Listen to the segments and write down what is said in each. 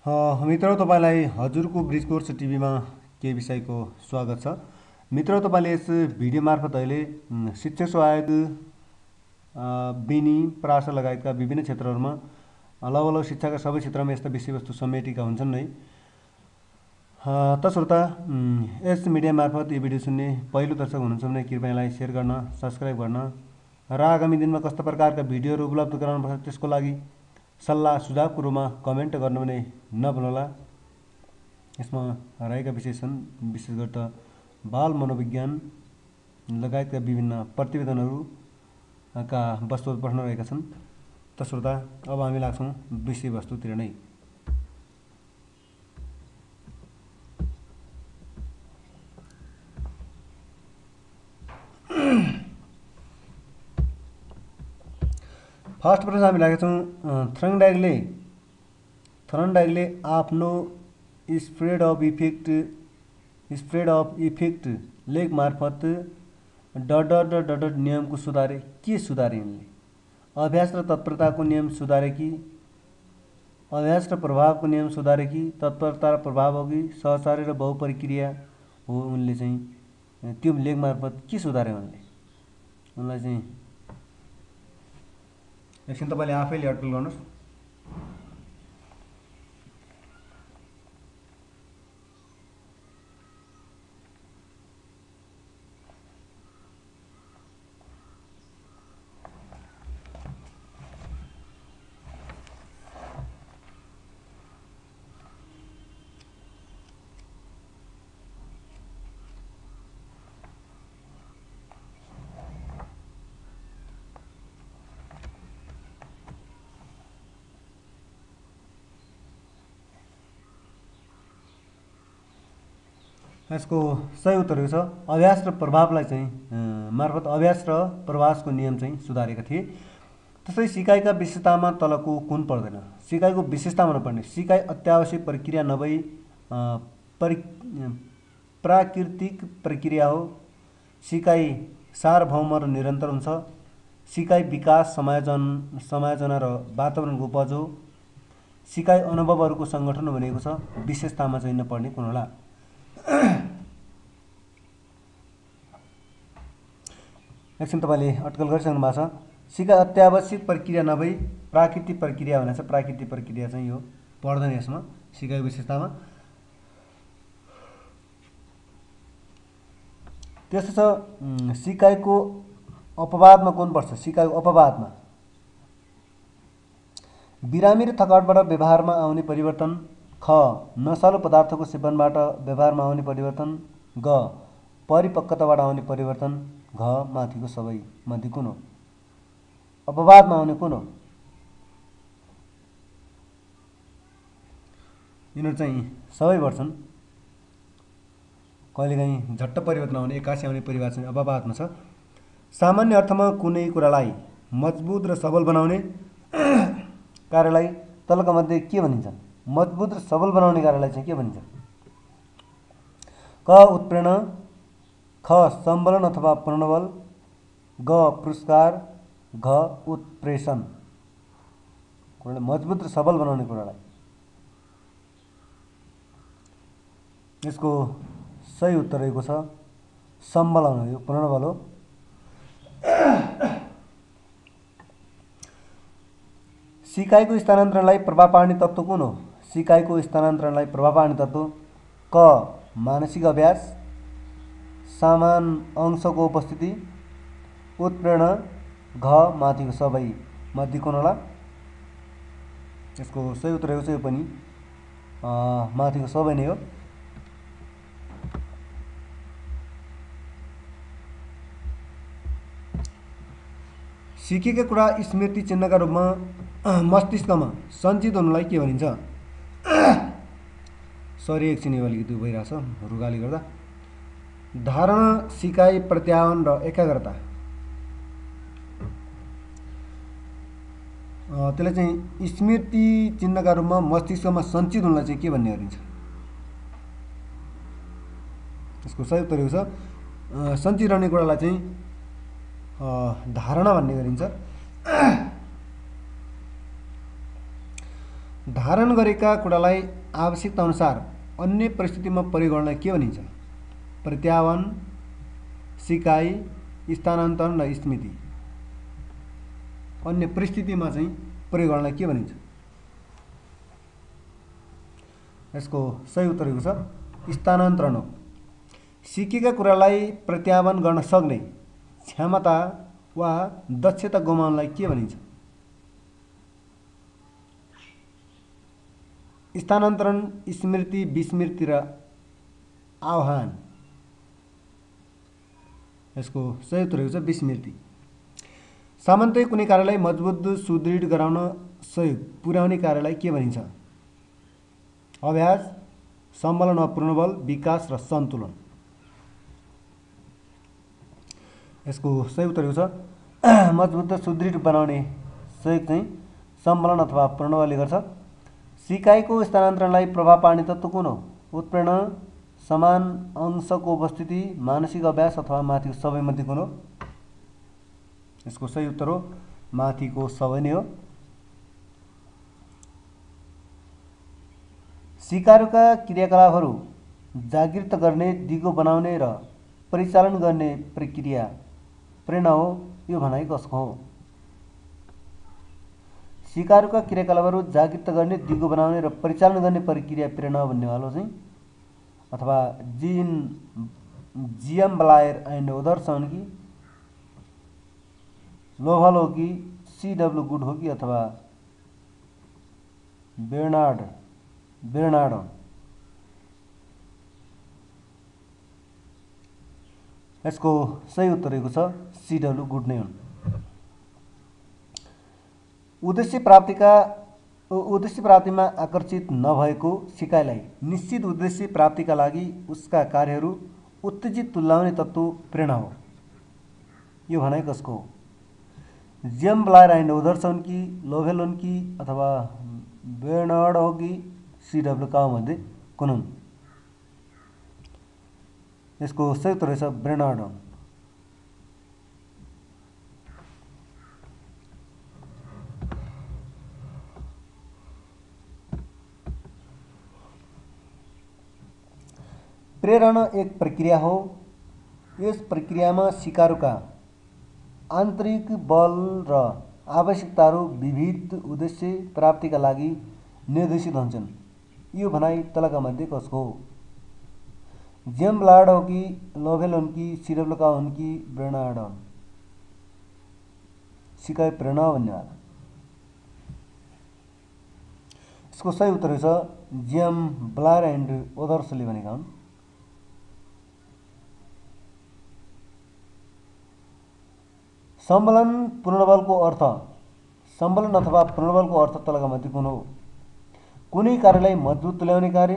मित्र तपाईँलाई हजुरको ब्रिज कोर्स टिभीमा के विषयको स्वागत छ। मित्र तपाईँले यस भिडियो मार्फत अहिले शिक्षक सहायक बिनी प्रास लगायतका विभिन्न क्षेत्रहरूमा अलग शिक्षाका सबै क्षेत्रमा यस्ता विषयवस्तु समेटिएका हुन्छन् नै। तसर्थ यस मिडिया मार्फत यो भिडियो सुन्ने पहिलो दर्शक हुनुहुन्छ भने कृपया यसलाई सेयर गर्न, सब्सक्राइब गर्न र आगामी दिनमा कस्ता प्रकारका भिडियोहरू उपलब्ध गराउनुपर्छ त्यसको लागि सल्लाह सुझावको रूपमा कमेन्ट गर्नु भने नभुल्नुहोला। यसमा रहेका विषय छन् विशेष गरेर बाल मनोविज्ञान लगायतका विभिन्न प्रतिवेदनहरूका वस्तुहरू पढ्न रहेका छन्। तसर्थ अब हामी लाग्छौँ विषयवस्तुतिर नै। फर्स्ट प्रश्न हामी लागेका छौँ थर्नडाइकले आफ्नो स्प्रेड अफ इफेक्ट लेख मार्फत डट नियमको सुधारे के सुधारे यिनले? अभ्यास र तत्परताको नियम सुधारे कि अभ्यास र प्रभावको नियम सुधारे कि तत्परता र प्रभाव हो कि सहचार्य र बहुप्रक्रिया हो? उनले चाहिँ त्यो लेख मार्फत के सुधारे उनलाई चाहिँ एकछिन तपाईँले आफैले अड्कल गर्नुहोस्। यसको सही उत्तर छ अभ्यास र प्रभावलाई चाहिँ मार्फत अभ्यास र प्रवासको नियम चाहिँ सुधारेका थिए। त्यसै सिकाइका विशेषतामा तलको कुन पर्दैन? सिकाइको विशेषतामा नपर्ने सिकाइ अत्यावश्यक प्रक्रिया नभई प्राकृतिक प्रक्रिया हो। सिकाइ सार्वभौम र निरन्तर हुन्छ। सिकाइ विकास समायोजना र वातावरणको उपज हो। सिकाइ अनुभवहरूको सङ्गठन बनेको छ। विशेषतामा चाहिँ नपर्ने कुन होला? एकछिन तपाईँले अटकल गरिसक्नु भएको छ। सिकाइ अत्यावश्यक प्रक्रिया नभई प्राकृतिक प्रक्रिया भनेको छ। प्राकृतिक प्रक्रिया चाहिँ यो पर्दैन यसमा सिकाइको विशेषतामा। त्यस्तो छ सिकाइको अपवादमा कुन पर्छ? सिकाइको अपवादमा बिरामी र थकावटबाट व्यवहारमा आउने परिवर्तन, ख नशालु पदार्थको सेवनबाट व्यवहारमा आउने परिवर्तन, ग परिपक्वताबाट आउने परिवर्तन, घ माथिको सबै मध्ये कुन हो? अपवादमा आउने कुन हो? यिनीहरू चाहिँ सबै पर्छन्। कहिलेकाहीँ झट्ट परिवर्तन आउने एक्कासी आउने परिवार चाहिँ अपवादमा छ। सामान्य अर्थमा कुनै कुरालाई मजबुत र सबल बनाउने कार्यलाई तलका मध्ये के भनिन्छ? मजबुत र सबल बनाउने कार्यलाई चाहिँ के भनिन्छ? क उत्प्रेरणा, ख सम्बलन अथवा प्रणबल, ग पुरस्कार, घ उत्प्रेषण। कुरालाई मजबुत र सबल बनाउने कुरालाई। यसको सही उत्तर रहेको छ सम्बलन हो, यो प्रणबल हो। सिकाइको स्थानान्तरणलाई प्रभाव पार्ने तत्त्व कुन हो? सिकाइको स्थानान्तरणलाई प्रभाव पार्ने तत्त्व क मानसिक अभ्यास, समान अंशको उपस्थिति, उत्प्रेरणा, घ माथिको सबै मध्ये कुन होला? यसको सही उत्तर रहेको छ यो पनि माथिको सबै नै हो। सिकेका कुरा स्मृति चिन्हका रूपमा मस्तिष्कमा सञ्चित हुनुलाई के भनिन्छ? सरी एकछिन यो अलिकति भइरहेछ रुगाले गर्दा। धारणा, सिकाइ, प्रत्याहन र एकाग्रता, त्यसलाई चाहिँ स्मृति चिन्हका रूपमा मस्तिष्कमा सञ्चित हुनुलाई चाहिँ के भन्ने गरिन्छ? यसको सही उत्तर हो सञ्चित रहने कुरालाई चाहिँ धारणा भन्ने गरिन्छ। धारण गरेका कुरालाई आवश्यकता अनुसार अन्य परिस्थितिमा प्रयोग गर्नलाई के भनिन्छ? प्रत्यावन, सिकाइ, स्थानान्तरण र स्मृति। अन्य परिस्थितिमा चाहिँ प्रयोग गर्नलाई के भनिन्छ? यसको सही उत्तर हो स्थानान्तरण हो। सिकेका कुरालाई प्रत्यावन गर्न सक्ने क्षमता वा दक्षता गुमाउनलाई के भनिन्छ? स्थानान्तरण, स्मृति, विस्मृति र आह्वान। यसको सही उत्तर हो विस्मृति। सामान्यतया कुनै कार्यलाई मजबुत सुदृढ गराउन सहयोग पुर्याउने कार्यलाई के भनिन्छ? अभ्यास, सम्बलन वा पूर्णबल, विकास र सन्तुलन। यसको सही उत्तर हो मजबुत सुदृढ बनाउने सहयोग चाहिँ सम्बलन अथवा पूर्णबलले गर्छ। सिकाइको स्थानान्तरणलाई प्रभाव पार्ने तत्त्व कुन हो? उत्प्रेरणा, समान अंशको उपस्थिति, मानसिक अभ्यास अथवा माथिको सबैमध्ये कुन हो? यसको सही उत्तर हो माथिको सबै नै हो। सिकारुका क्रियाकलापहरू जागृत गर्ने, दिगो बनाउने र परिचालन गर्ने प्रक्रिया प्रेरणा हो। यो भनाइ कसको हो? सिकारुका क्रियाकलापहरू जागृत गर्ने, दिगो बनाउने र परिचालन गर्ने प्रक्रिया प्रेरणा भन्नेवालो चाहिँ अथवा जिएम ब्लायर एन्ड ओदर्स हुन् कि लोभल हो कि सीडब्ल्यू गुड हो कि अथवा बेर्नार्ड हो? यसको सही उत्तर रहेको छ सीडब्ल्यू गुड नै हुन्। उद्देश्य प्राप्तिमा आकर्षित नभएको सिकाइलाई निश्चित उद्देश्य प्राप्तिका लागि उसका कार्यहरू उत्तेजित तुल्याउने तत्त्व प्रेरणा हो। यो भनाइ कसको हो? जिएम ब्लायर एन्ड ओदर्स हुन् कि लोभेल हुन् कि अथवा बेर्नार्ड हो कि सीडब्ल्यू का मध्ये कुन हुन्? यसको सही उत्तर रहेछ बेर्नार्ड हुन्। प्रेरणा एक प्रक्रिया हो। यस प्रक्रियामा सिकारुका आन्तरिक बल र आवश्यकताहरू विविध उद्देश्य प्राप्तिका लागि निर्देशित हुन्छन्। यो भनाइ तलका मध्ये कसको हो? जिएम ब्लायर हो कि लोभेल हुन् कि सीडब्ल्यू का हुन् कि बेर्नार्ड हुन्? सिकाइ प्रेरणा भन्नेवाला। यसको सही उत्तर छ जिएम ब्लायर एन्ड ओदर्सले भनेका हुन्। सम्बलन पूर्णबलको अर्थ, सम्बलन अथवा पूर्णबलको अर्थ तलका मध्ये कुन हो? कुनै कार्यलाई मजबुत तुल्याउने कार्य,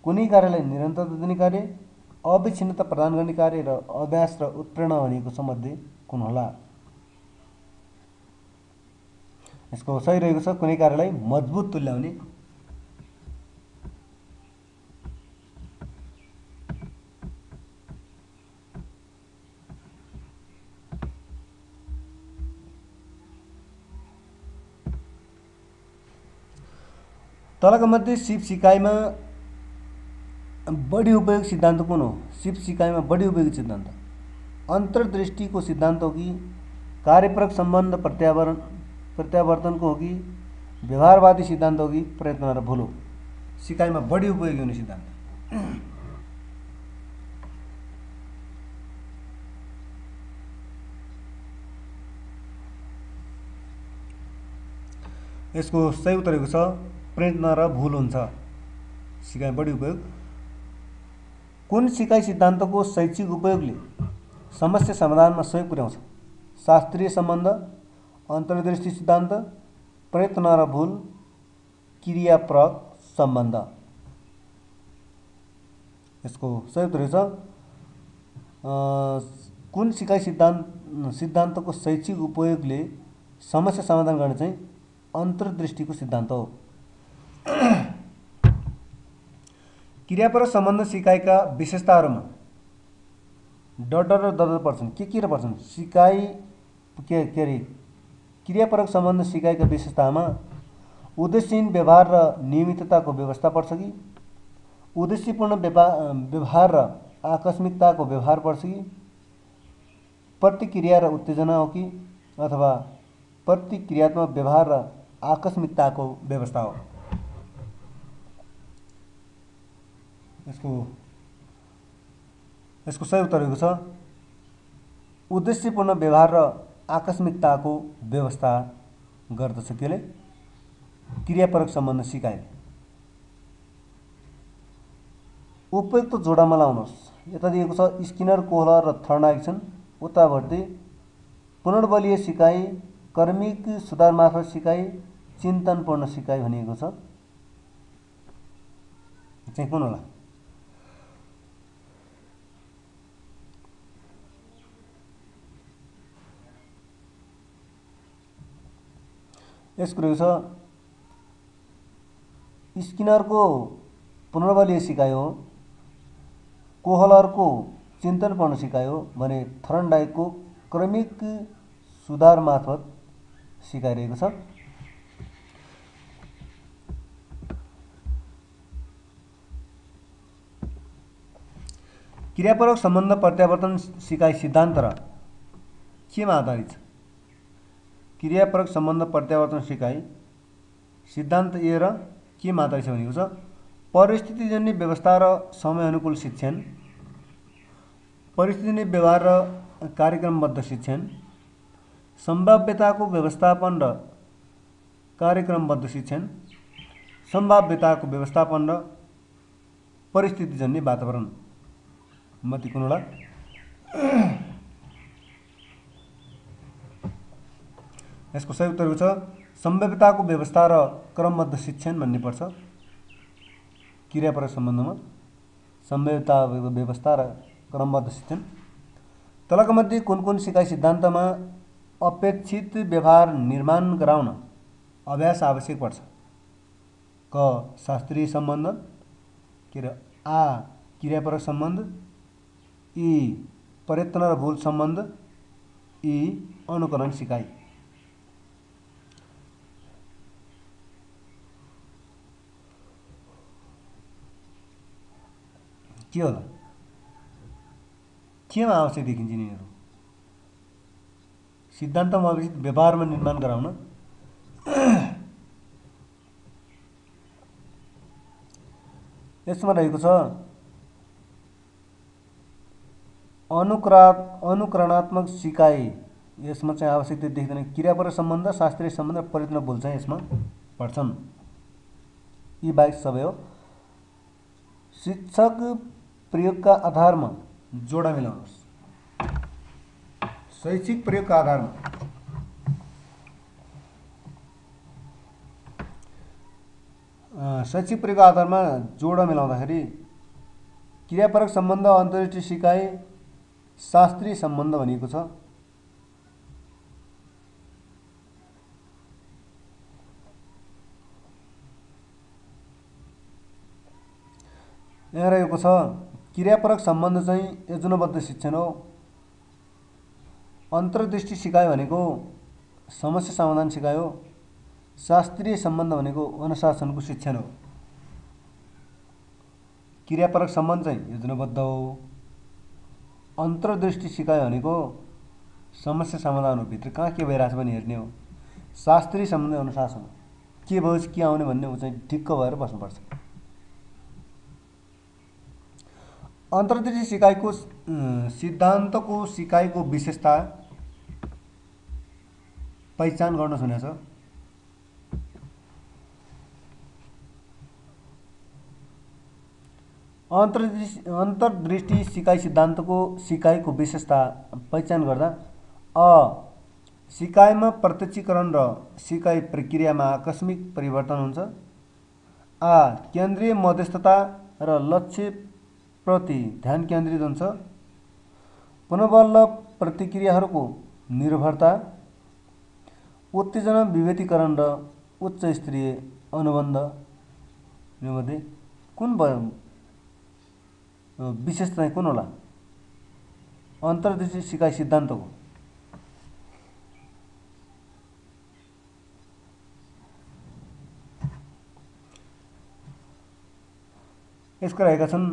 कुनै कार्यलाई निरन्तरता दिने कार्य, अविच्छिन्नता प्रदान गर्ने कार्य र अभ्यास र उत्प्रेरणा भनेको मध्ये कुन होला? यसको सही रहेको छ कुनै कार्यलाई मजबुत तुल्याउने। तलका मध्ये सिप सिकाइमा बढी उपयोगी सिद्धान्त कुन हो? सिप सिकाइमा बढी उपयोगी सिद्धान्त अन्तर्दृष्टिको सिद्धान्त हो कि कार्यप्रक सम्बन्ध प्रत्यावर्तनको हो कि व्यवहारवादी सिद्धान्त हो कि प्रयत्न र भूल हो? सिकाइमा बढी उपयोगी हुने सिद्धान्त। यसको सही उत्तर रहेको छ प्रयत्न र भूल हुन्छ। सिकाइ बढी उपयोग। कुन सिकाइ सिद्धान्तको शैक्षिक उपयोगले समस्या समाधानमा सहयोग पुर्याउँछ? शास्त्रीय सम्बन्ध, अन्तर्दृष्टि सिद्धान्त, प्रयत्न र भूल, क्रियाप्रक सम्बन्ध। यसको सही उत्तर छ कुन सिकाइ सिद्धान्तको शैक्षिक उपयोगले समस्या समाधान गर्ने चाहिँ अन्तर्दृष्टिको सिद्धान्त हो। क्रियापरक सम्बन्ध सिकाइका विशेषताहरूमा डर र दर पर्छन्। के र पर्छन्? सिकाइ क्रियापरक सम्बन्ध सिकाइका विशेषतामा उद्देश्यहीन व्यवहार र नियमितताको व्यवस्था पर्छ कि उद्देश्यपूर्ण व्यवहार र आकस्मिकताको व्यवहार पर्छ कि प्रतिक्रिया र उत्तेजना हो कि अथवा प्रतिक्रियात्मक व्यवहार र आकस्मिकताको व्यवस्था हो? यसको सही उत्तर रहेको छ उद्देश्यपूर्ण व्यवहार र आकस्मिकताको व्यवस्था गर्दछ केले? क्रियापरक सम्बन्ध सिकाइ। उपयुक्त जोडामा लाउनुहोस्। यता दिएको छ स्किनर, कोहलर र थर्नाइक छन्। उतापट्टि पुनर्बलीय सिकाइ, कर्मिक सुधारमार्फत सिकाइ, चिन्तनपूर्ण सिकाइ भनिएको छ। चाहिँ कुन होला? यसको रहेको छ स्किनरको पुनर्बलीय सिकाइ हो, कोहलरको चिन्तनपूर्ण सिकाइ हो भने थर्नडाइकको क्रमिक सुधार मार्फत सिकाइरहेको छ। क्रियापरक सम्बन्ध प्रत्यावर्तन सिकाइ सिद्धान्त र केमा आधारित छ? क्रियापरक सम्बन्ध प्रत्यावर्तन सिकाइ सिद्धान्त ए र केमा आधारित छ भनेको छ परिस्थितिजन्य व्यवस्था र समय अनुकूल शिक्षण, परिस्थितिजन्य व्यवहार र कार्यक्रमबद्ध शिक्षण, सम्भाव्यताको व्यवस्थापन र कार्यक्रमबद्ध शिक्षण, सम्भाव्यताको व्यवस्थापन र परिस्थितिजन्य वातावरण मती कुन होला? यसको सही उत्तर छ सम्भाव्यताको व्यवस्था र क्रमबद्ध शिक्षण भन्ने पर्छ। क्रियापरक सम्बन्धमा सम्भाव्यताको व्यवस्था र क्रमबद्ध शिक्षण। तलका मध्ये कुन कुन सिकाइ सिद्धान्तमा अपेक्षित व्यवहार निर्माण गराउन अभ्यास आवश्यक पर्छ? क शास्त्रीय सम्बन्ध, आ क्रियापरक सम्बन्ध, ई प्रयत्न र भूल सम्बन्ध, ई अनुकरण सिकाइ। के होला? केमा आवश्यक देखिन्छ यिनीहरू? सिद्धान्तमा अपेक्षित व्यवहारमा निर्माण गराउन। यसमा रहेको छ अनुकरणात्मक सिकाइ। यसमा चाहिँ आवश्यक देखिँदैन। क्रियापरक सम्बन्ध, शास्त्रीय सम्बन्ध र प्रयत्न भूल चाहिँ यसमा पर्छन्। यी बाहेक सबै हो। शिक्षक प्रयोगका आधारमा जोडा मिलाउनुहोस्। शैक्षिक प्रयोगका आधारमा शैक्षिक प्रयोगका आधारमा जोडा मिलाउँदाखेरि क्रियापरक सम्बन्ध, अन्तर्दृष्टि सिकाइ, शास्त्रीय सम्बन्ध भनिएको छ। यहाँ रहेको छ क्रियापरक सम्बन्ध चाहिँ योजनाबद्ध शिक्षण हो। अन्तर्दृष्टि सिकाइ भनेको समस्या समाधान सिकाइ हो। शास्त्रीय सम्बन्ध भनेको अनुशासनको शिक्षण हो। क्रियापरक सम्बन्ध चाहिँ योजनाबद्ध हो। अन्तर्दृष्टि सिकाइ भनेको समस्या समाधान हो, भित्र कहाँ के भइरहेछ भने हेर्ने हो। शास्त्रीय सम्बन्ध अनुशासन हो, के भयो के आउने भन्ने ऊ चाहिँ ढिक्क भएर बस्नुपर्छ। अन्तर्दृष्टि सिकाइको सिद्धान्तको सिकाइको विशेषता पहिचान गर्न सुनेको छ। अन्तर्दृष्टि सिकाइ सिद्धान्तको सिकाइको विशेषता पहिचान गर्दा सिकाइमा प्रत्यक्षीकरण र सिकाइ प्रक्रियामा आकस्मिक परिवर्तन हुन्छ। केन्द्रीय मध्यस्थता र लक्ष्य प्रति ध्यान केन्द्रित हुन्छ। पुनर्बल र प्रतिक्रियाहरूको निर्भरता, उत्तेजना विभेदीकरण र उच्च स्तरीय अनुबन्ध मध्ये कुन विशेषता कुन होला? अन्तर्दृष्टि सिकाइ सिद्धान्तको यसका रहेका छन्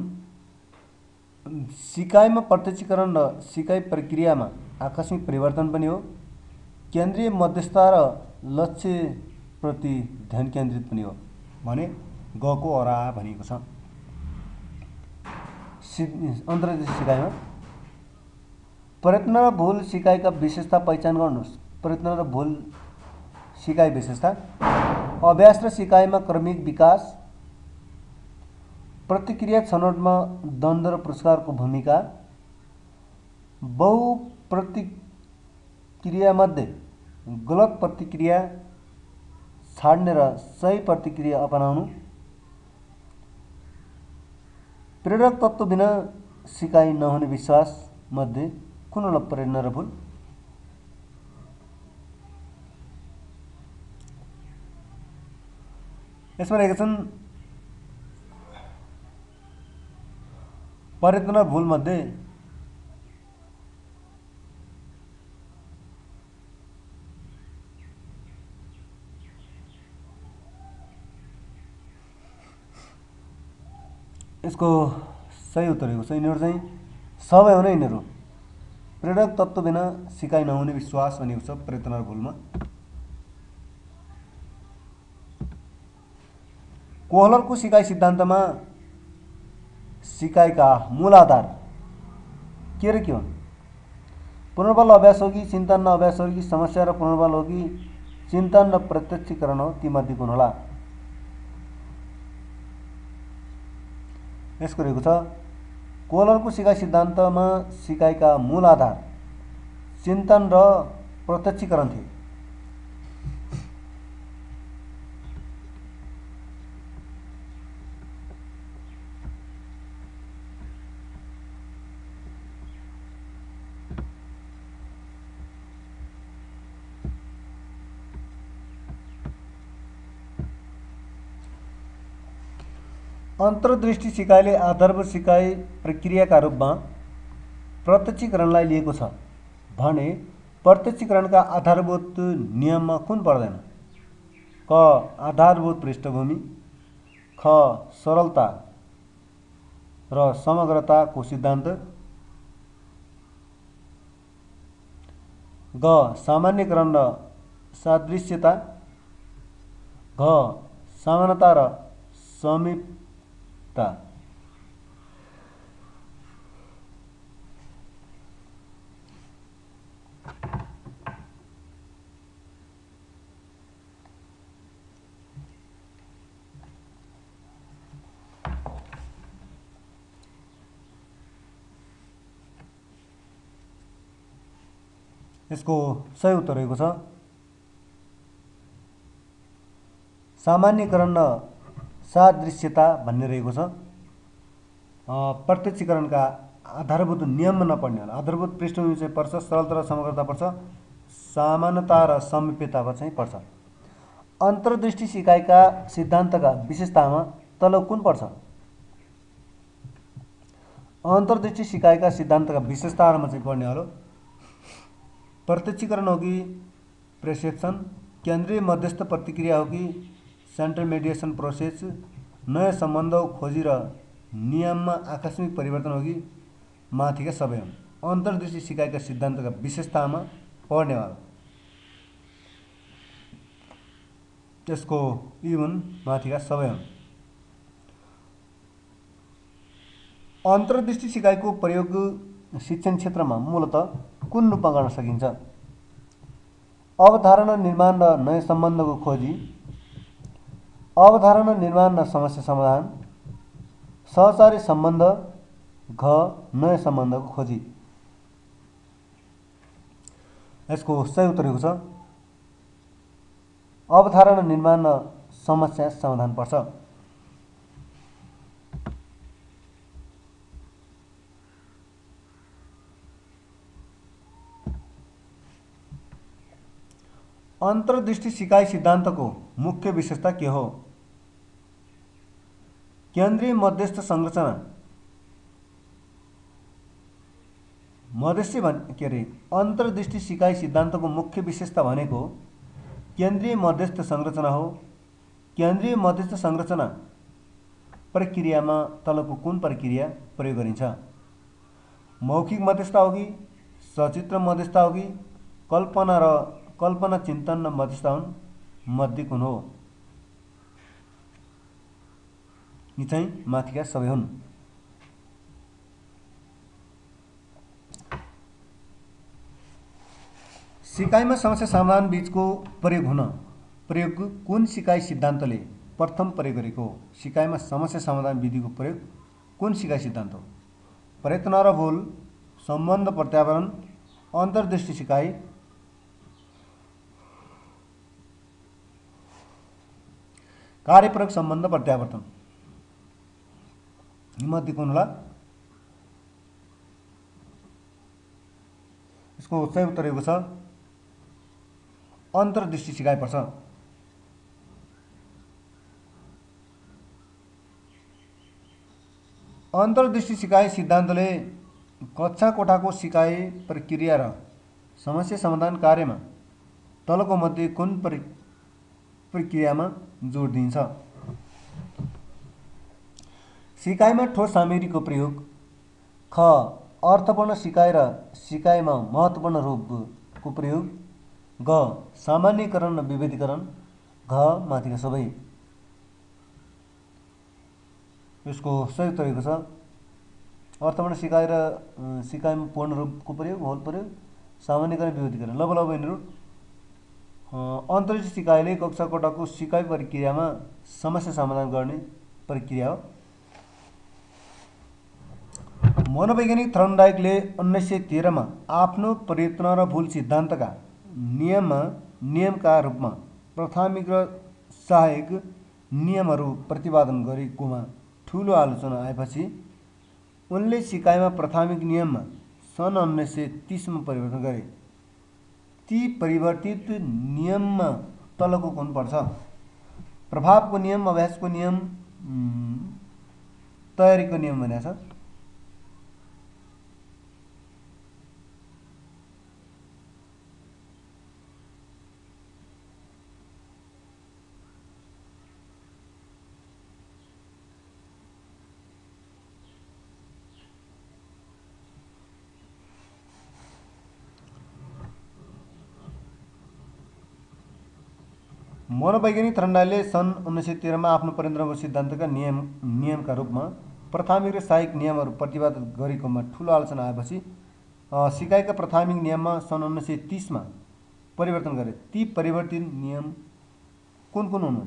सिकाइमा प्रत्यक्षीकरण र सिकाइ प्रक्रियामा आकस्मिक परिवर्तन पनि हो, केन्द्रीय मध्यस्थता र लक्ष्यप्रति ध्यान केन्द्रित पनि हो भने गको अरा भनिएको छ। अन्तर्देशीय सिकाइमा प्रयत्न र भूल सिकाइका विशेषता पहिचान गर्नुहोस्। प्रयत्न र भूल सिकाइ विशेषता: अभ्यास र सिकाइमा क्रमिक विकास, प्रतिक्रिया छनौटमा द्वन्द्व र पुरस्कारको भूमिका, बहु प्रतिक्रियामध्ये गलत प्रतिक्रिया छाड्ने र सही प्रतिक्रिया अपनाउनु, प्रेरक तत्त्व बिना सिकाइ नहुने विश्वास मध्ये कुन होला प्रेरणा र भूल? यसमा रहेका छन् प्रयत्न र भूल मध्ये यसको सही उत्तर रहेको छ यिनीहरू चाहिँ सबै हो नै यिनीहरू। प्रेरक तत्त्व बिना सिकाइ नहुने विश्वास भनेको छ प्रयत्न र भूलमा। कोहलरको सिकाइ सिद्धान्तमा सिकाइका मूल आधार के र के हुन्? पुनर्बल अभ्यास हो कि चिन्तन र अभ्यास हो कि समस्या र पुनर्बल हो कि चिन्तन र प्रत्यक्षीकरण हो? तीमध्ये कुन होला? यसको रहेको छ कोहलरको सिकाइ सिद्धान्तमा सिकाइका मूल आधार चिन्तन र प्रत्यक्षीकरण थिए। अन्तर्दृष्टि सिकाइले आधारभूत सिकाइ प्रक्रियाका रूपमा प्रत्यक्षीकरणलाई लिएको छ भने प्रत्यक्षीकरणका आधारभूत नियममा कुन पर्दैन? क. आधारभूत पृष्ठभूमि, ख. सरलता र समग्रताको सिद्धान्त, ग. सामान्यीकरण र सादृश्यता, घ. समानता र समीपता। यसको सही उत्तर रहेको छ सामान्यीकरण र सादृश्यता भन्ने रहेको छ। प्रत्यक्षीकरणका आधारभूत नियममा नपर्ने होला। आधारभूत पृष्ठभूमि चाहिँ पर्छ, सरलता र समग्रता पर्छ, समानता र समीपता चाहिँ पर्छ। अन्तर्दृष्टि सिकाइका सिद्धान्तका विशेषतामा तल कुन पर्छ? अन्तर्दृष्टि सिकाइका सिद्धान्तका विशेषताहरूमा चाहिँ पर्ने हो प्रत्यक्षीकरण हो कि प्रेसेप्सन, केन्द्रीय मध्यस्थ प्रतिक्रिया हो कि सेन्ट्रल मेडिएसन प्रोसेस, नयाँ सम्बन्ध खोजी र नियममा आकस्मिक परिवर्तन हो कि माथिका सबै हुन्। अन्तर्दृष्टि सिकाइका सिद्धान्तका विशेषतामा पर्नेवाला त्यसको यी हुन्, माथिका सबै हुन्। अन्तर्दृष्टि सिकाइको प्रयोग शिक्षण क्षेत्रमा मूलतः कुन रूपमा गर्न सकिन्छ? अवधारणा निर्माण र नयाँ सम्बन्धको खोजी, अवधारणा निर्माण र समस्या समाधान, सहचारी सम्बन्ध, घ. नयाँ सम्बन्धको खोजी। यसको सही उत्तर रहेको छ अवधारणा निर्माण र समस्या समाधान पर्छ। अन्तर्दृष्टि सिकाइ सिद्धान्तको मुख्य विशेषता के हो? केन्द्रीय मध्यस्थ संरचना। अन्तर्दृष्टि सिकाइ सिद्धान्तको मुख्य विशेषता भनेको केन्द्रीय मध्यस्थ संरचना हो। केन्द्रीय मध्यस्थ संरचना प्रक्रियामा तलको कुन प्रक्रिया प्रयोग गरिन्छ? मौखिक मध्यस्थता हो कि सचित्र मध्यस्थता हो कि कल्पना चिन्तन र मध्यस्थता हुन्? मध्ये कुन हो? यी चाहिँ माथिका सबै हुन्। सिकाइमा समस्या समाधान बीचको प्रयोग कुन सिकाइ सिद्धान्तले प्रथम प्रयोग गरेको हो? सिकाइमा समस्या समाधान विधिको प्रयोग कुन सिकाइ सिद्धान्त हो? प्रयत्न र भूल, सम्बन्ध प्रत्यावर्तन, अन्तर्दृष्टि सिकाइ, कार्यप्रयोग सम्बन्ध प्रत्यावर्तन। मध्ये कुन होला? यसको सही उत्तर रहेको छ अन्तर्दृष्टि सिकाइ पर्छ। अन्तर्दृष्टि सिकाइ सिद्धान्तले कक्षा कोठाको सिकाइ प्रक्रिया र समस्या समाधान कार्यमा तलको मध्ये कुन प्रक्रियामा जोड दिन्छ? सिकाइमा ठोस सामग्रीको प्रयोग, ख अर्थपूर्ण सिकाइ र सिकाइमा महत्त्वपूर्ण रूपको प्रयोग, ग सामान्यीकरण र विभेदीकरण, घ माथिका सबै। यसको सही उत्तर रहेको छ अर्थपूर्ण सिकाइ र सिकाइमा पूर्ण रूपको प्रयोग, होल प्रयोग, सामान्यीकरण, विभेदीकरण। ल यिनीहरू अन्तर्दृष्टि सिकाइले कक्षा कोठाको सिकाइ प्रक्रियामा समस्या समाधान गर्ने प्रक्रिया हो। मनोवैज्ञानिक थर्नडाइकले 1913 मा आफ्नो प्रयत्न र भूल सिद्धान्तका नियमका रूपमा प्राथमिक र सहायक नियमहरू प्रतिपादन गरेकोमा ठूलो आलोचना आएपछि उनले सिकाइमा प्राथमिक नियममा सन् 1930 मा परिवर्तन गरे। ती परिवर्तित नियममा तलको कुन पर्छ? प्रभावको नियम, अभ्यासको नियम, तयारीको नियम भनेको छ। मनोवैज्ञानिक थर्नडाइकले सन् 1913 मा आफ्नो प्रयत्न र भूल सिद्धान्तका नियमका रूपमा प्राथमिक र सहायक नियमहरू प्रतिपादन गरेकोमा ठूलो आलोचना आएपछि सिकाइका प्राथमिक नियममा सन् 1930 मा परिवर्तन गरे। ती परिवर्तित नियम कुन कुन हुन्?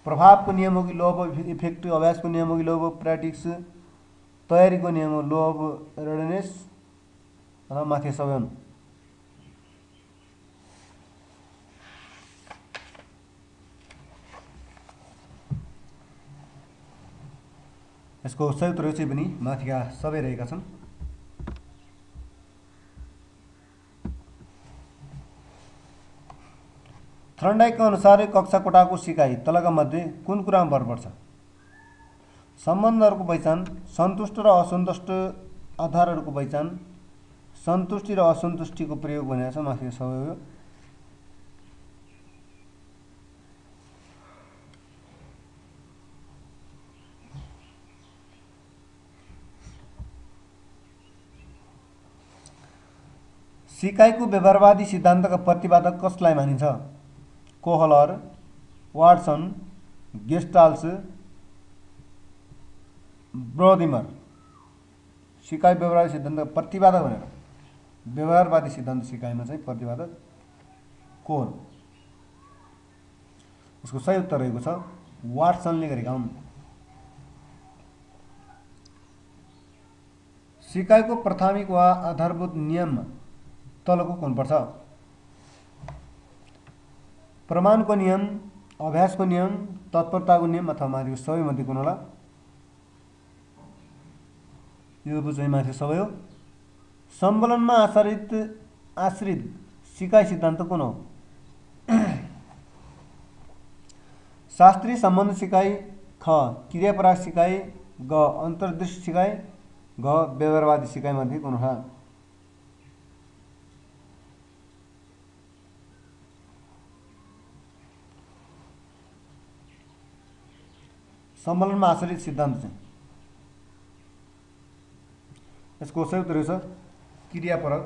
प्रभावको नियम हो कि ल अफ इफेक्ट, अभ्यासको नियम हो कि ल अफ प्र्याक्टिस, तयारीको नियम हो ल अफ रेडनेस र माथि सबै हुन्। यसको सही उत्तर चाहिँ पनि माथिका सबै रहेका छन्। थर्नडाइकका अनुसार कक्षा कोठाको सिकाइ तलका मध्ये कुन कुरामा भर पर्छ? सम्बन्धहरूको पहिचान, सन्तुष्ट र असन्तुष्ट आधारहरूको पहिचान, सन्तुष्टि र असन्तुष्टिको प्रयोग भनेको छ। माथिका सबै हो। सिकाइको व्यवहारवादी सिद्धान्तका प्रतिपादक कसलाई मानिन्छ? कोहलर, वाटसन, गेस्टाल्ट, ब्रोदिमर। सिकाइ व्यवहारवादी सिद्धान्तका प्रतिपादक भनेर व्यवहारवादी सिद्धान्त सिकाइमा चाहिँ प्रतिपादक को हुन्? यसको सही उत्तर रहेको छ वाटसनले गरेका हुन्। सिकाइको प्राथमिक वा आधारभूत नियममा तलको कुन पर्छ? प्रमाणको नियम, अभ्यासको नियम, तत्परताको नियम अथवा माथिको सबै मध्ये कुन होला? यो चाहिँ माथि सबै हो। सम्बलनमा आश्रित सिकाइ सिद्धान्त कुन हो? शास्त्रीय सम्बन्ध सिकाइ, ख क्रियापराग सिकाइ, ग अन्तर्दृष्टि सिकाइ, घ व्यवहारवादी सिकाइ मध्ये कुन होला? सम्मेलनमा आश्रित सिद्धान्त चाहिँ यसको सही उत्तर छ क्रियापरक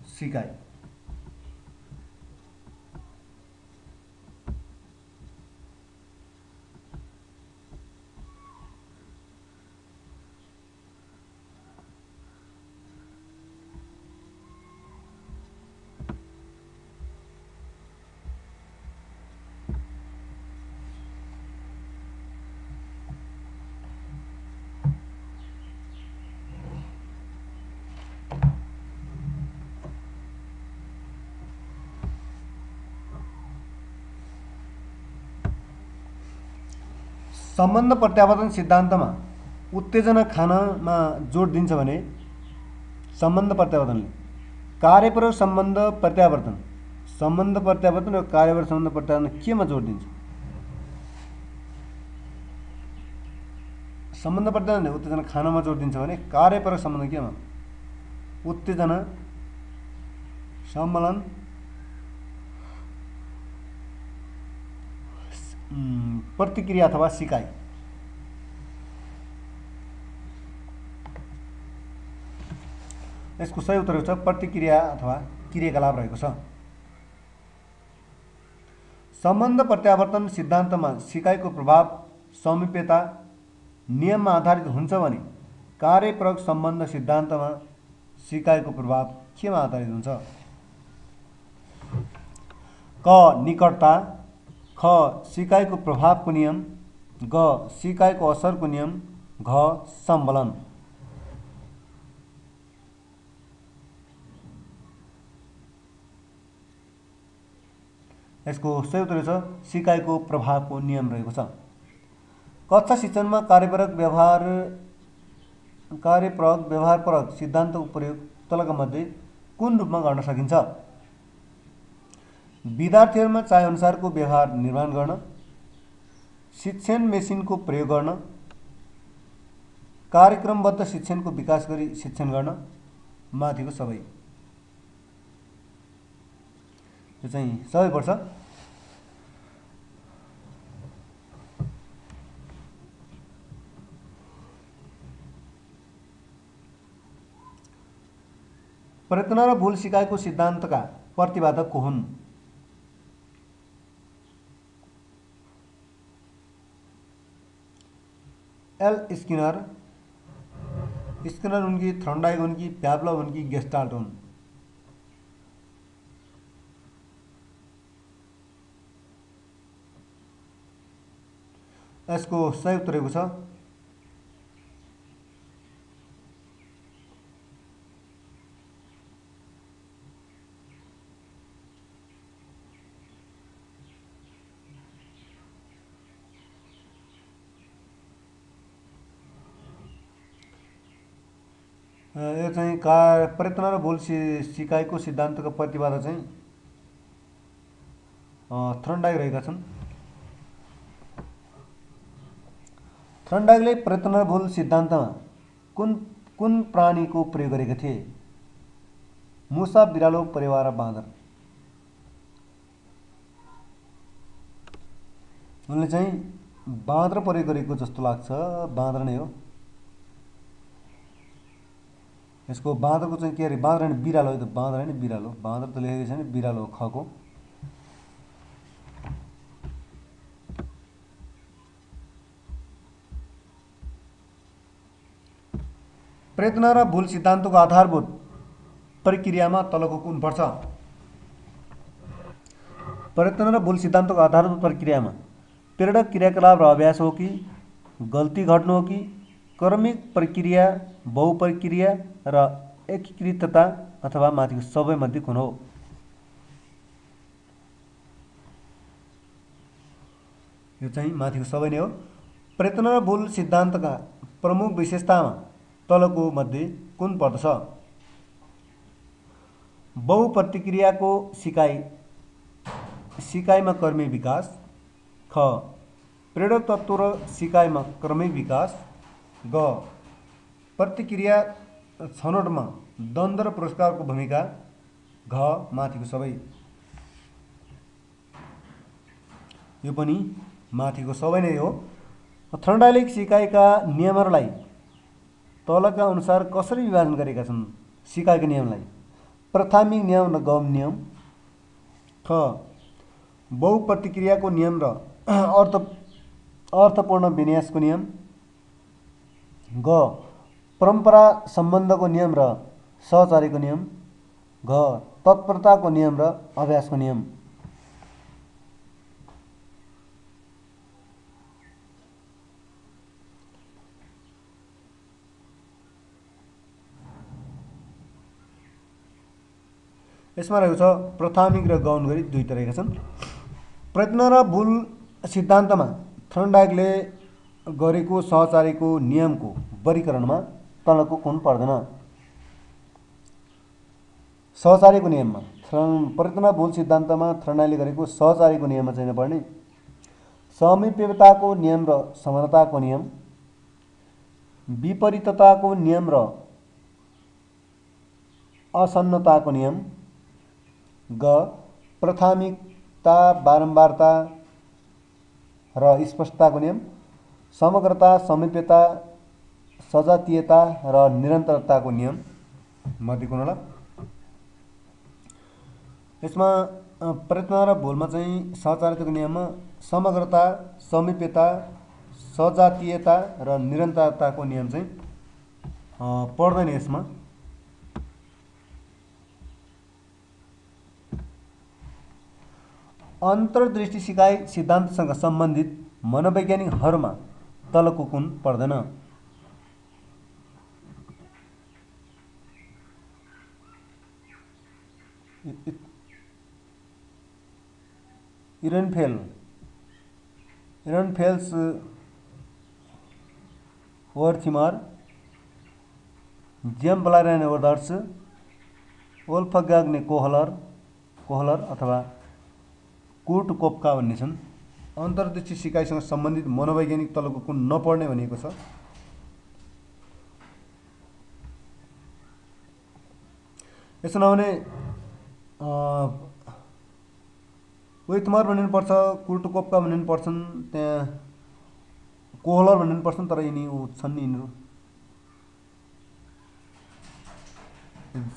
सिकाइ। सम्बन्ध प्रत्यावर्तन सिद्धान्तमा उत्तेजना खानमा जोड दिन्छ भने सम्बन्ध प्रत्यावर्तनले कार्यप्रयोग सम्बन्ध प्रत्यावर्तन र कार्यप्रयोग सम्बन्ध प्रत्यावर्तन केमा जोड दिन्छ? सम्बन्ध प्रत्यावर्तनले उत्तेजना खानमा जोड दिन्छ भने कार्यप्रयोग सम्बन्ध केमा? उत्तेजना सम्मेलन प्रतिक्रिया अथवा सिकाइ। यसको सही उत्तर छ प्रतिक्रिया अथवा क्रियाकलाप रहेको छ। सम्बन्ध प्रत्यावर्तन सिद्धान्तमा सिकाइको प्रभाव समीप्यता नियममा आधारित हुन्छ भने कार्यप्रयोग सम्बन्ध सिद्धान्तमा सिकाइको प्रभाव केमा आधारित हुन्छ? क निकटता, ख सिकाइको प्रभावको नियम, ग सिकाइको असरको नियम, घ सम्मेलन। यसको सही उत्तर छ सिकाइको प्रभावको नियम रहेको छ। कक्षा शिक्षणमा कार्यप्रयोग व्यवहारपरक सिद्धान्तको प्रयोग तलका मध्ये कुन रूपमा गर्न सकिन्छ? विद्यार्थीहरूमा चाहेअनुसारको व्यवहार निर्माण गर्न, शिक्षण मेसिनको प्रयोग गर्न, कार्यक्रमबद्ध शिक्षणको विकास गरी शिक्षण गर्न, माथिको सबै। यो चाहिँ सबै पर्छ। प्रयत्न र भूल सिकाइको सिद्धान्तका प्रतिपादक को हुन्? एल स्किनर उनकी, थर्नडाइक उनकी, प्याभलव उनकी, गेस्टाल्ट हुन्। यसको सही उत्तर रहेको छ यो चाहिँ प्रयत्न र भूल सिकाइको सिद्धान्तको प्रतिपादक चाहिँ थर्नडाइक रहेका छन्। थर्नडाइकले प्रयत्न र भूल सिद्धान्तमा कुन प्राणीको प्रयोग गरेका थिए? मुसा, बिरालो, परेवा र बाँदर। उनले चाहिँ बाँदर प्रयोग गरेको जस्तो लाग्छ, बाँदर नै हो। यसको बाँदरको चाहिँ के अरे बाँदर होइन बिरालो हो, बाँदर होइन बिरालो, बाँदर त लेखेको छैन, बिरालो हो खको। प्रयत्न र भूल सिद्धान्तको आधारभूत प्रक्रियामा तलको कुन पर्छ? प्रयत्न र भूल सिद्धान्तको आधारभूत प्रक्रियामा प्रेरक क्रियाकलाप र अभ्यास हो कि गल्ती घट्नु हो कि क्रमिक प्रक्रिया, बहुप्रक्रिया र एकीकृतता अथवा माथिको सबै मध्ये कुन हो? यो चाहिँ माथिको सबै नै हो। प्रयत्न र भूल सिद्धान्तका प्रमुख विशेषतामा तलको मध्ये कुन पर्दछ? बहुप्रक्रियाको सिकाइमा क्रमिक विकास, ख प्रेरक तत्त्व र सिकाइमा क्रमिक विकास, ग प्रतिक्रिया छनौटमा द्वन्द्व र पुरस्कारको भूमिका, घ माथिको सबै। यो पनि माथिको सबै नै हो। थर्मोडाइनामिक सिकाइका नियमहरूलाई तलका अनुसार कसरी विभाजन गरेका छन्? सिकाइका नियमलाई प्राथमिक नियम र गौण नियम, ख बहुप्रतिक्रियाको नियम र अर्थपूर्ण विन्यासको नियम, ग परम्परा सम्बन्धको नियम र सहचारीको नियम, घ तत्परताको नियम र अभ्यासको नियम। यसमा रहेको छ प्राथमिक र गौण गरी दुई तरिका छन्। प्रयत्न र भूल सिद्धान्तमा थर्मोडाइनामिकले गरेको सहचारीको नियमको वर्गीकरणमा तलको कुन पर्दैन? सहचारीको नियममा प्रयत्न र भूल सिद्धान्तमा थर्मोडाइनामिकले गरेको सहचारीको नियममा चाहिँ नपर्ने समीप्यताको नियम र समानताको नियम, विपरीतताको नियम र असन्नताको नियम, ग प्राथमिकता, बारम्बारता र स्पष्टताको नियम, समग्रता, समीप्यता, सजातीयता र निरन्तरताको नियम मध्ये कुन होला? यसमा प्रयत्न र भूलमा चाहिँ सहचारीको नियममा समग्रता, समीप्यता, सजातीयता र निरन्तरताको नियम चाहिँ पर्दैन। यसमा अन्तर्दृष्टि सिकाइ सिद्धान्तसँग सम्बन्धित मनोवैज्ञानिकहरूमा तलको कुन पर्दैन? इरनफेल्स, वर्थिमर, GeM Blair others, Wolfgang Kohler अथवा कुर्ट कोप्का भन्ने छन्। अन्तर्दृष्टि सिकाइसँग सम्बन्धित मनोवैज्ञानिक तलको कुन नपर्ने भनिएको छ? यसो नहुने वर्थिमर भन्ने पर्छ, कुर्ट कोप्का भन्ने पर्छन्, त्यहाँ कोहलर भन्ने पर्छन्, तर यिनी छन् नि यिनीहरू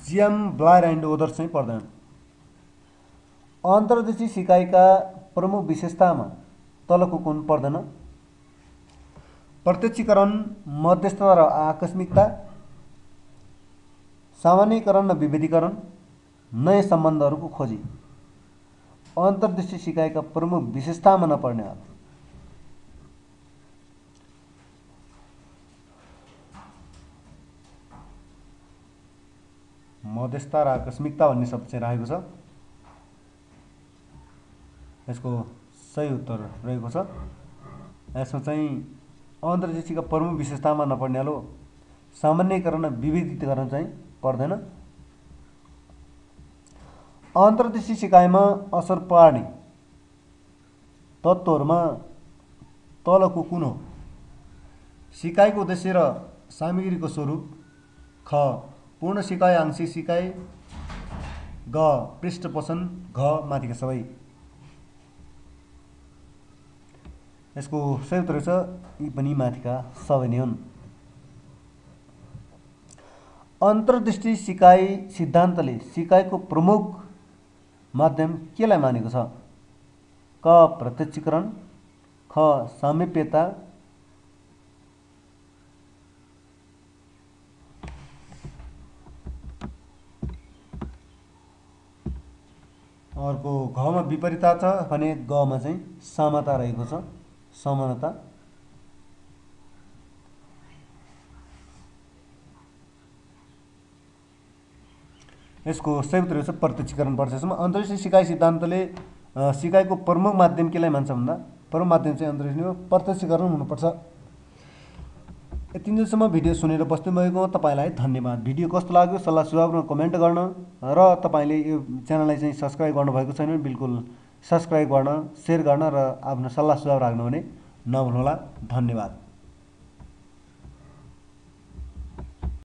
जेम ब्लायर एन्ड ओदर्स चाहिँ पर्दैन। अन्तर्दृष्टि सिकाइका प्रमुख विशेषतामा तलको कुन पर्दैन? प्रत्यक्षीकरण, मध्यस्थता र आकस्मिकता, सामान्यीकरण र विभेदीकरण, नयाँ सम्बन्धहरूको खोजी अन्तर्दृष्टि सिकाइका प्रमुख विशेषतामा नपर्ने हो। मध्यस्थता र आकस्मिकता भन्ने शब्द चाहिँ राखेको छ। यसको सही उत्तर रहेको छ। यसमा चाहिँ अन्तर्दृष्टिका प्रमुख विशेषतामा नपर्नेलो सामान्यीकरण र विभेदीकरण चाहिँ पर्दैन। अन्तर्दृष्टि सिकाइमा असर पार्ने तत्त्वहरूमा तलको कुन हो? सिकाइको उद्देश्य र सामग्रीको स्वरूप, ख पूर्ण सिकाइ, आंशिक सिकाइ, ग पृष्ठपोषण, घ माथिका सबै। यसको सही उत्तर छ यी पनि माथिका सबै नै हुन्। अन्तर्दृष्टि सिकाइ सिद्धान्तले सिकाइको प्रमुख माध्यम केलाई मानेको छ? क प्रत्यक्षीकरण, ख सामिप्यता, अर्को घमा विपरीतता छ भने गमा चाहिँ समता रहेको छ, समानता। यसको सही उत्तर छ प्रत्यक्षीकरण पर्छ। यसमा अन्तर्दृष्टि सिकाइ सिद्धान्तले सिकाइको प्रमुख माध्यम केलाई मान्छ भन्दा प्रमुख माध्यम चाहिँ अन्तर्दृष्टि हो, प्रत्यक्षीकरण हुनुपर्छ। यति दिनसम्म भिडियो सुनेर बस्नुभएको तपाईँलाई धन्यवाद। भिडियो कस्तो लाग्यो सल्लाह सुझावमा कमेन्ट गर्न र तपाईँले यो च्यानललाई चाहिँ सब्स्क्राइब गर्नुभएको छैन भने बिल्कुल सब्स्क्राइब गर्न, सेयर गर्न र आफ्नो सल्लाह सुझाव राख्नु भने नभुल्नुहोला। धन्यवाद।